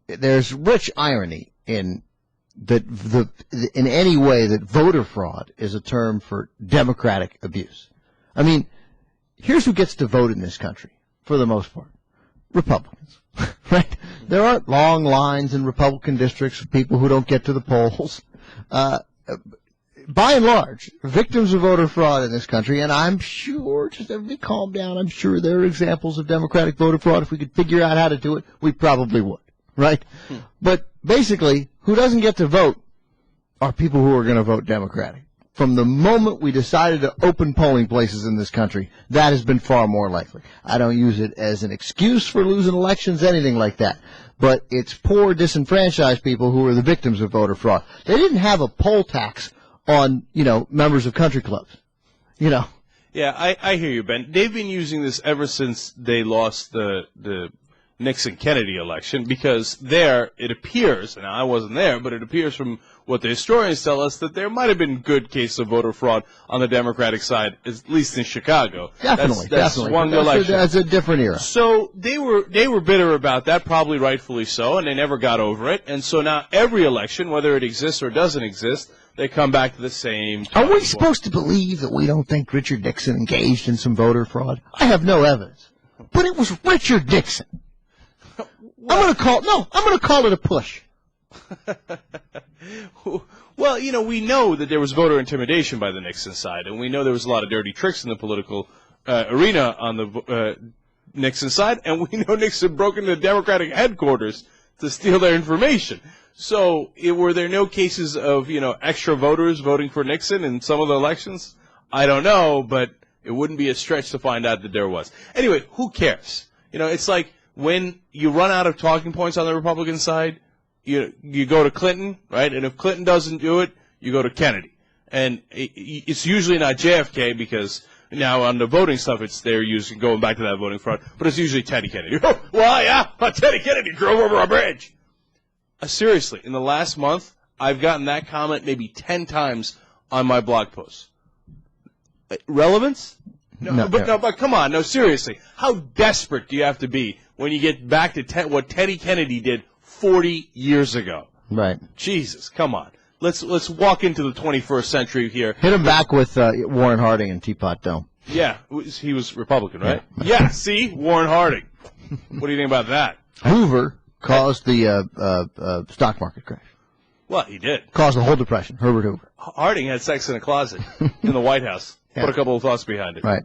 there's rich irony in in any way that voter fraud is a term for democratic abuse. I mean, here's who gets to vote in this country, for the most part. Republicans, right? There aren't long lines in Republican districts of people who don't get to the polls. By and large, victims of voter fraud in this country, and I'm sure, just everybody calm down, I'm sure there are examples of democratic voter fraud. If we could figure out how to do it, we probably would, right? But basically, who doesn't get to vote are people who are going to vote Democratic. From the moment we decided to open polling places in this country, that has been far more likely. I don't use it as an excuse for losing elections, anything like that. But it's poor, disenfranchised people who are the victims of voter fraud. They didn't have a poll tax on, members of country clubs, Yeah, I hear you, Ben. They've been using this ever since they lost the Nixon-Kennedy election, because there it appears, and I wasn't there, but it appears from what the historians tell us that there might have been good case of voter fraud on the Democratic side, at least in Chicago. Definitely. One election. That's a different era. So they were bitter about that, probably rightfully so, and they never got over it. And so now every election, whether it exists or doesn't exist, they come back to the same. Are we supposed to believe that we don't think Richard Nixon engaged in some voter fraud? I have no evidence. But it was Richard Nixon. I'm going to call it a push. Well, we know that there was voter intimidation by the Nixon side, and we know there was a lot of dirty tricks in the political arena on the Nixon side, and we know Nixon broke into Democratic headquarters to steal their information. So were there no cases of, extra voters voting for Nixon in some of the elections? I don't know, but it wouldn't be a stretch to find out that there was. Anyway, who cares? It's like when you run out of talking points on the Republican side, you go to Clinton, right? And if Clinton doesn't do it, you go to Kennedy. And it's usually not JFK, because now on the voting stuff, they're using, going back to that voting fraud, but it's usually Teddy Kennedy. Well, yeah, Teddy Kennedy drove over a bridge. Seriously, in the last month, I've gotten that comment maybe 10 times on my blog posts. Relevance? No, but come on, no, seriously. How desperate do you have to be when you get back to what Teddy Kennedy did 40 years ago? Right. Jesus, come on. Let's walk into the 21st century here. Hit him back with Warren Harding and Teapot Dome. Yeah, he was Republican, right? Yeah, see? Warren Harding. What do you think about that? Hoover caused the stock market crash. Well, he did. Caused the whole depression, Herbert Hoover. Harding had sex in a closet in the White House. Yeah. Put a couple of thoughts behind it. Right.